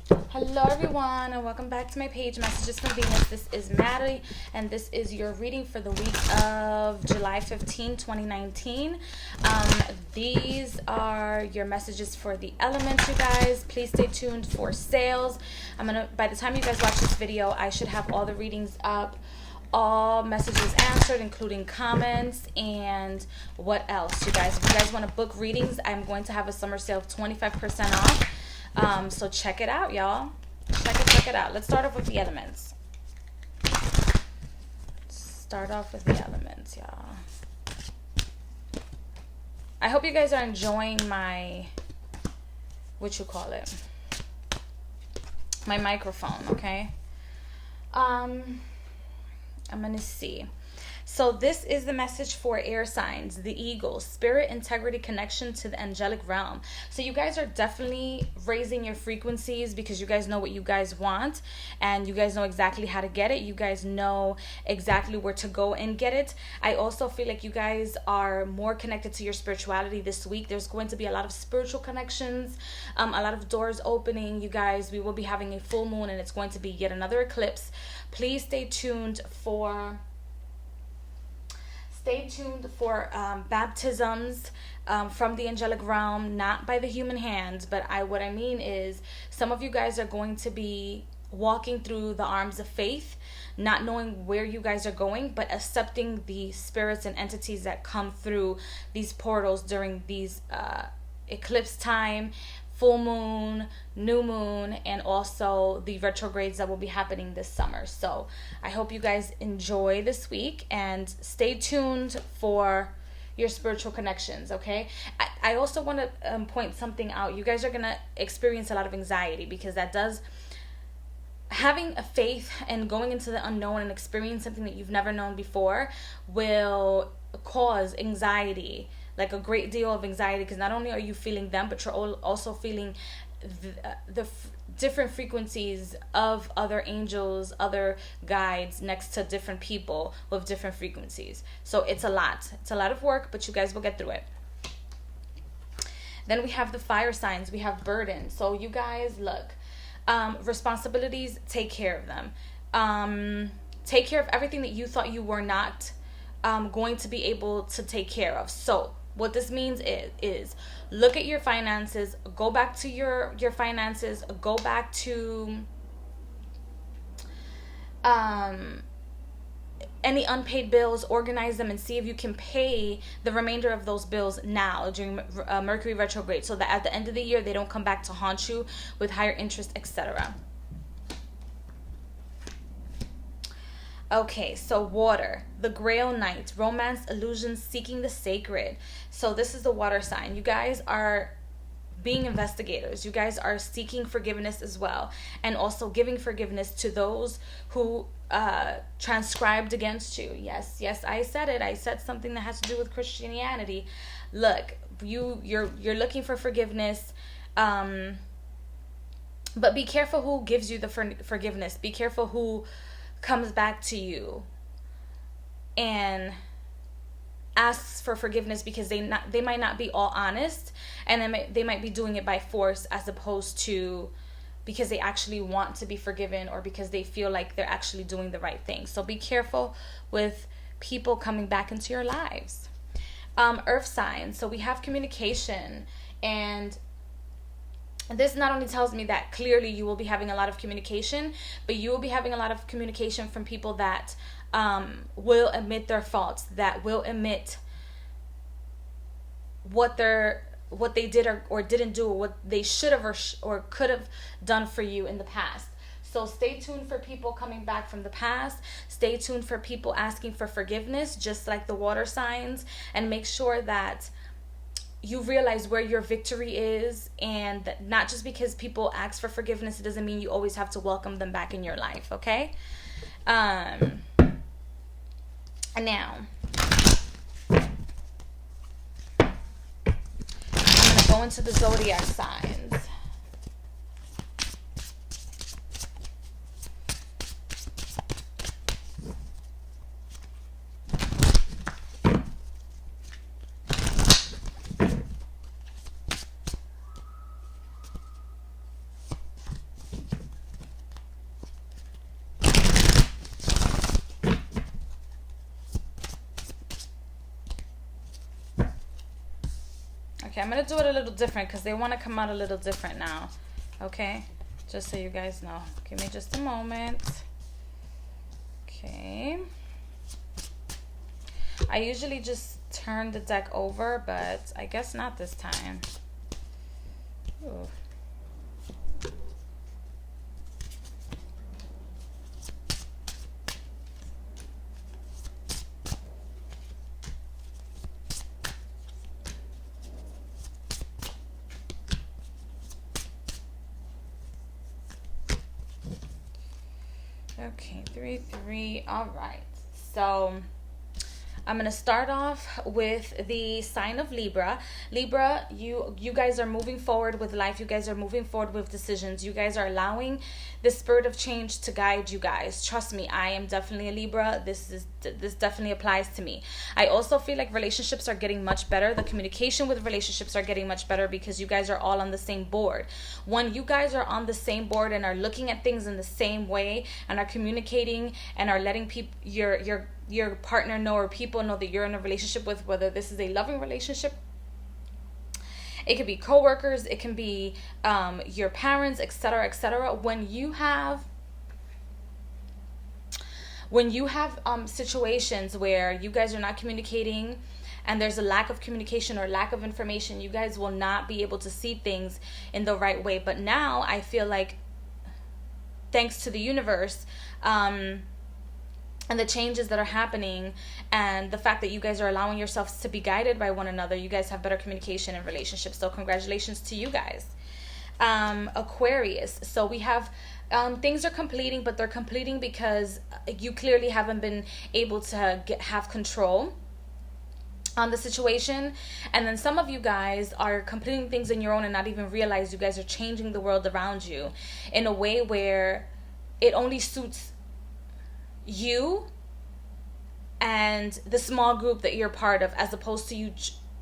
Hello everyone and welcome back to my page, Messages from Venus. This is Maddie and this is your reading for the week of July 15, 2019. These are your messages for the elements, you guys. Please stay tuned for sales. By the time you guys watch this video, I should have all the readings up, all messages answered, including comments, and what else, you guys. If you guys want to book readings, I'm going to have a summer sale of 25% off. So check it out, y'all. Check it out. Let's start off with the elements. Y'all. I hope you guys are enjoying my, my microphone, okay? I'm gonna see. So this is the message for air signs, the eagle, spirit, integrity, connection to the angelic realm. So you guys are definitely raising your frequencies because you guys know what you guys want and you guys know exactly how to get it. You guys know exactly where to go and get it. I also feel like you guys are more connected to your spirituality this week. There's going to be a lot of spiritual connections, a lot of doors opening. You guys, we will be having a full moon and it's going to be yet another eclipse. Please stay tuned for baptisms from the angelic realm, not by the human hand, but what I mean is some of you guys are going to be walking through the arms of faith, not knowing where you guys are going, but accepting the spirits and entities that come through these portals during these eclipse time, full moon, new moon, and also the retrogrades that will be happening this summer. So I hope you guys enjoy this week and stay tuned for your spiritual connections, okay? I also want to point something out. You guys are going to experience a lot of anxiety because having a faith and going into the unknown and experiencing something that you've never known before will cause anxiety, like a great deal of anxiety, because not only are you feeling them, but you're also feeling the different frequencies of other angels, other guides next to different people with different frequencies. So it's a lot of work, but you guys will get through it. Then we have the fire signs. We have burden. So you guys, look, responsibilities, take care of them. Take care of everything that you thought you were not going to be able to take care of. So what this means is look at your finances, go back to your finances, go back to any unpaid bills, organize them and see if you can pay the remainder of those bills now during Mercury retrograde, so that at the end of the year they don't come back to haunt you with higher interest, etc. Okay, so water, the Grail Knight, romance, illusions, seeking the sacred. So this is the water sign. You guys are being investigators. You guys are seeking forgiveness as well, and also giving forgiveness to those who transcribed against you. Yes, I said it. I said something that has to do with Christianity. Look, you're looking for forgiveness, but be careful who gives you the forgiveness. Be careful who comes back to you and asks for forgiveness, because they might not be all honest, and they might be doing it by force as opposed to because they actually want to be forgiven or because they feel like they're actually doing the right thing. So be careful with people coming back into your lives. Earth signs. So we have communication, and this not only tells me that clearly you will be having a lot of communication, but you will be having a lot of communication from people that will admit their faults, that will admit what they did or didn't do, or what they should have or could have done for you in the past. So stay tuned for people coming back from the past. Stay tuned for people asking for forgiveness, just like the water signs, and make sure that you realize where your victory is, and that not just because people ask for forgiveness, it doesn't mean you always have to welcome them back in your life, okay? And now I'm going to go into the zodiac signs. Okay, I'm going to do it a little different because they want to come out a little different now. Okay, just so you guys know. Give me just a moment. Okay. I usually just turn the deck over, but I guess not this time. Ooh. Okay, 3-3. All right. So I'm going to start off with the sign of Libra. Libra, you guys are moving forward with life. You guys are moving forward with decisions. You guys are allowing the spirit of change to guide you guys. Trust me, I am definitely a Libra. This definitely applies to me. I also feel like relationships are getting much better. The communication with relationships are getting much better because you guys are all on the same board. When you guys are on the same board and are looking at things in the same way and are communicating and are letting people your partner know or people know that you're in a relationship with, whether this is a loving relationship, it could be coworkers, it can be your parents, etc., etc. When you have situations where you guys are not communicating and there's a lack of communication or lack of information, you guys will not be able to see things in the right way. But now I feel like, thanks to the universe, and the changes that are happening and the fact that you guys are allowing yourselves to be guided by one another, you guys have better communication in relationships. So congratulations to you guys. Aquarius. So we have things are completing, but they're completing because you clearly haven't been able to have control on the situation. And then some of you guys are completing things in your own and not even realize you guys are changing the world around you in a way where it only suits you and the small group that you're part of, as opposed to you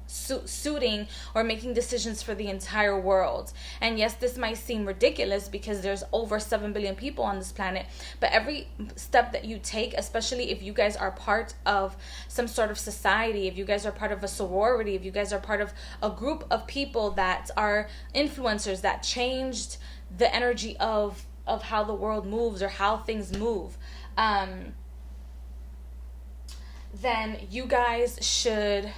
suiting or making decisions for the entire world. And yes, this might seem ridiculous because there's over 7 billion people on this planet, but every step that you take, especially if you guys are part of some sort of society, if you guys are part of a sorority, if you guys are part of a group of people that are influencers that changed the energy of how the world moves or how things move, then you guys should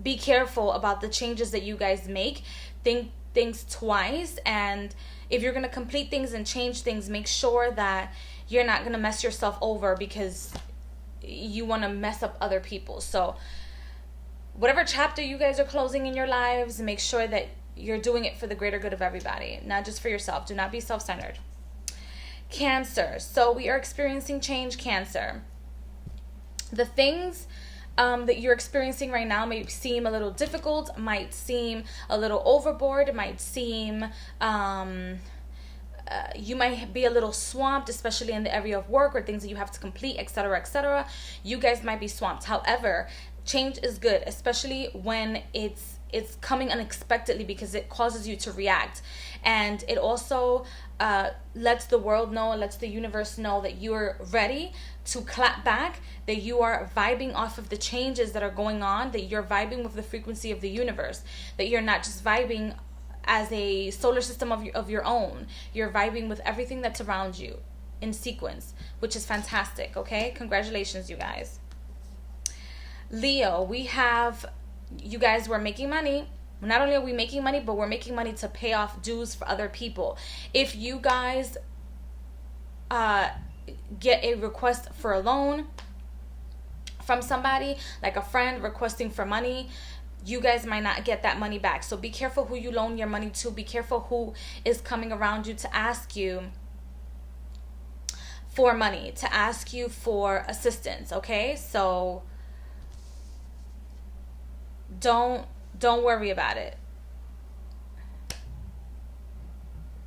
be careful about the changes that you guys make. Think things twice, and if you're going to complete things and change things, make sure that you're not going to mess yourself over because you want to mess up other people. So whatever chapter you guys are closing in your lives, make sure that you're doing it for the greater good of everybody, not just for yourself. Do not be self-centered. Cancer. So we are experiencing change, Cancer. The things that you're experiencing right now may seem a little difficult, might seem a little overboard, might seem you might be a little swamped, especially in the area of work or things that you have to complete, etc., etc. You guys might be swamped. However, change is good, especially when it's coming unexpectedly, because it causes you to react, and it also lets the world know, lets the universe know that you're ready to clap back, that you are vibing off of the changes that are going on, that you're vibing with the frequency of the universe, that you're not just vibing as a solar system of your own. You're vibing with everything that's around you in sequence, which is fantastic. Okay, congratulations, you guys. Leo, you guys were making money. Not only are we making money, but we're making money to pay off dues for other people. If you guys get a request for a loan from somebody, like a friend requesting for money, you guys might not get that money back. So be careful who you loan your money to. Be careful who is coming around you to ask you for money, to ask you for assistance. Okay, so don't worry about it.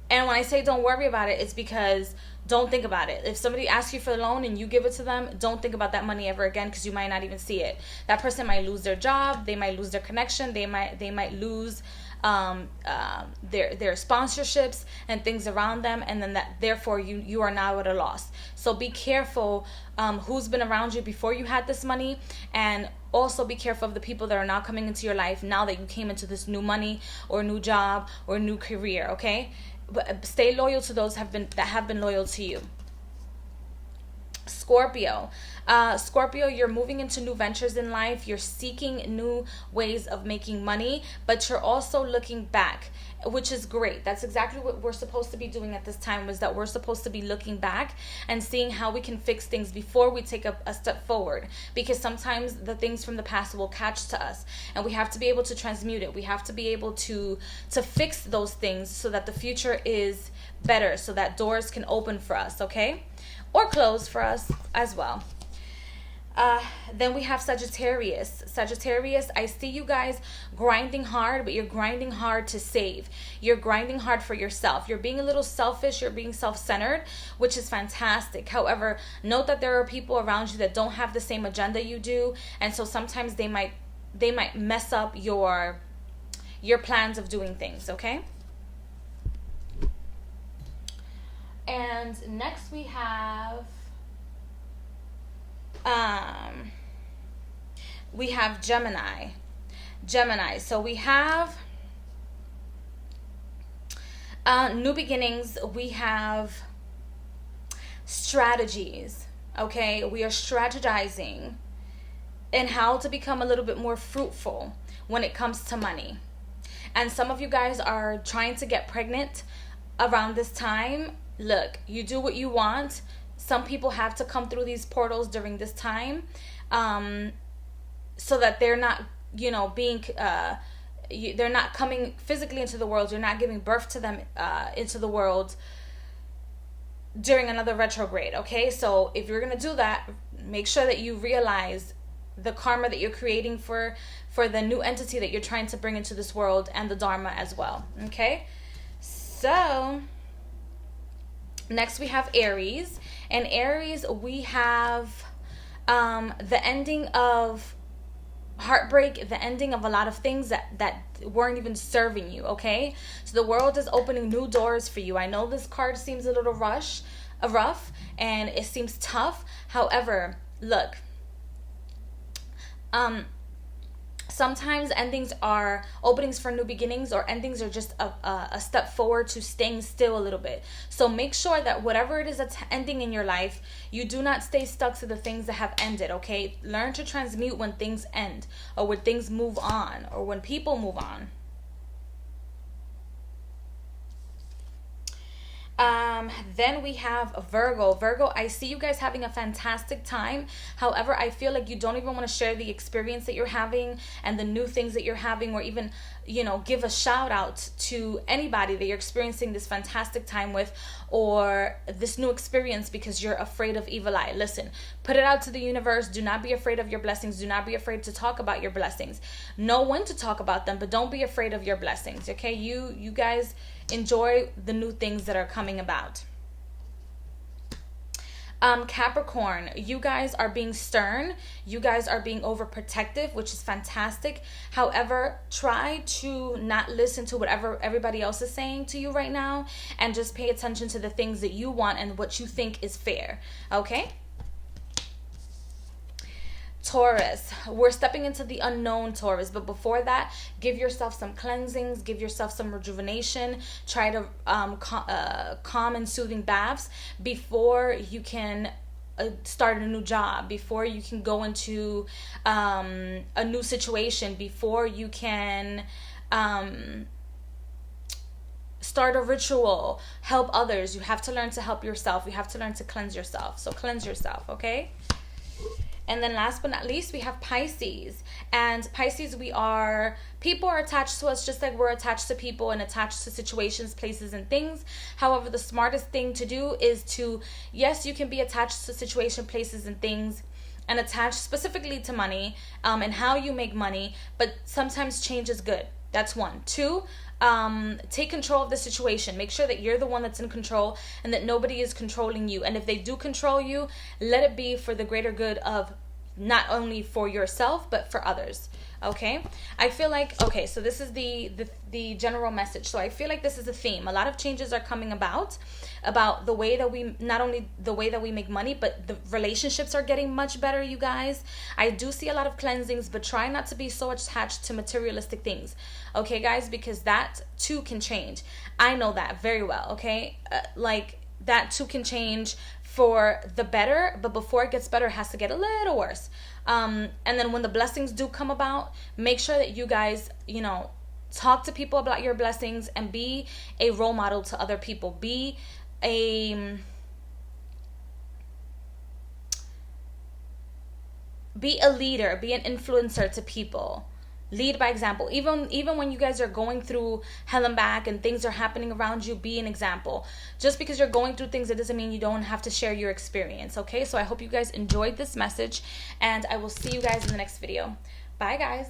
And when I say don't worry about it, it's because don't think about it. If somebody asks you for a loan and you give it to them, don't think about that money ever again, because you might not even see it. That person might lose their job, they might lose their connection, they might lose their sponsorships and things around them, and then that therefore you are now at a loss. So be careful who's been around you before you had this money, and also be careful of the people that are now coming into your life now that you came into this new money or new job or new career. Okay, but stay loyal to those that have been loyal to you. Scorpio. Scorpio, you're moving into new ventures in life. You're seeking new ways of making money, but you're also looking back, which is great. That's exactly what we're supposed to be doing at this time, was that we're supposed to be looking back and seeing how we can fix things before we take a step forward, because sometimes the things from the past will catch to us, and we have to be able to transmute it. We have to be able to fix those things so that the future is better, so that doors can open for us, okay? Or close for us as well. Then we have Sagittarius. Sagittarius, I see you guys grinding hard, but you're grinding hard to save. You're grinding hard for yourself. You're being a little selfish. You're being self-centered, which is fantastic. However, note that there are people around you that don't have the same agenda you do, and so sometimes they might mess up your plans of doing things, okay? And next we have Gemini. So we have new beginnings. We have strategies. Okay, we are strategizing in how to become a little bit more fruitful when it comes to money. And some of you guys are trying to get pregnant around this time. Look, you do what you want. Some people have to come through these portals during this time, so that they're not, they're not coming physically into the world. You're not giving birth to them into the world during another retrograde, okay? So if you're going to do that, make sure that you realize the karma that you're creating for the new entity that you're trying to bring into this world, and the dharma as well, okay? So next we have Aries. And Aries, we have the ending of heartbreak, the ending of a lot of things that weren't even serving you, okay? So the world is opening new doors for you. I know this card seems a little rough, and it seems tough. However, look, sometimes endings are openings for new beginnings, or endings are just a step forward to staying still a little bit. So make sure that whatever it is that's ending in your life, you do not stay stuck to the things that have ended, okay? Learn to transmute when things end, or when things move on, or when people move on. Then we have Virgo. Virgo, I see you guys having a fantastic time. However, I feel like you don't even want to share the experience that you're having and the new things that you're having, or even, give a shout out to anybody that you're experiencing this fantastic time with, or this new experience, because you're afraid of evil eye. Listen, put it out to the universe. Do not be afraid of your blessings. Do not be afraid to talk about your blessings. Know when to talk about them, but don't be afraid of your blessings, okay? You guys enjoy the new things that are coming about. Capricorn, you guys are being stern. You guys are being overprotective, which is fantastic. However, try to not listen to whatever everybody else is saying to you right now, and just pay attention to the things that you want and what you think is fair, okay? Taurus, we're stepping into the unknown, Taurus, but before that, give yourself some cleansings, give yourself some rejuvenation. Try to calm and soothing baths before you can start a new job, before you can go into a new situation, before you can start a ritual, help others. You have to learn to help yourself. You have to learn to cleanse yourself. So cleanse yourself, okay? And then last but not least, we have Pisces. And Pisces, people are attached to us just like we're attached to people and attached to situations, places, and things. However, the smartest thing to do is yes, you can be attached to situation, places, and things, and attached specifically to money and how you make money, but sometimes change is good. That's one. Two, take control of the situation. Make sure that you're the one that's in control and that nobody is controlling you. And if they do control you, let it be for the greater good of not only for yourself, but for others. Okay, I feel like, okay, so this is the general message. So I feel like this is a theme. A lot of changes are coming about the way that we, not only the way that we make money, but the relationships are getting much better, you guys. I do see a lot of cleansings, but try not to be so attached to materialistic things, okay, guys, because that too can change. I know that very well, okay? Like, that too can change for the better, but before it gets better, it has to get a little worse. And then when the blessings do come about, make sure that you guys, you know, talk to people about your blessings and be a role model to other people. Be a leader, be an influencer to people. Lead by example. Even when you guys are going through hell and back and things are happening around you, be an example. Just because you're going through things, it doesn't mean you don't have to share your experience, okay? So I hope you guys enjoyed this message, and I will see you guys in the next video. Bye, guys.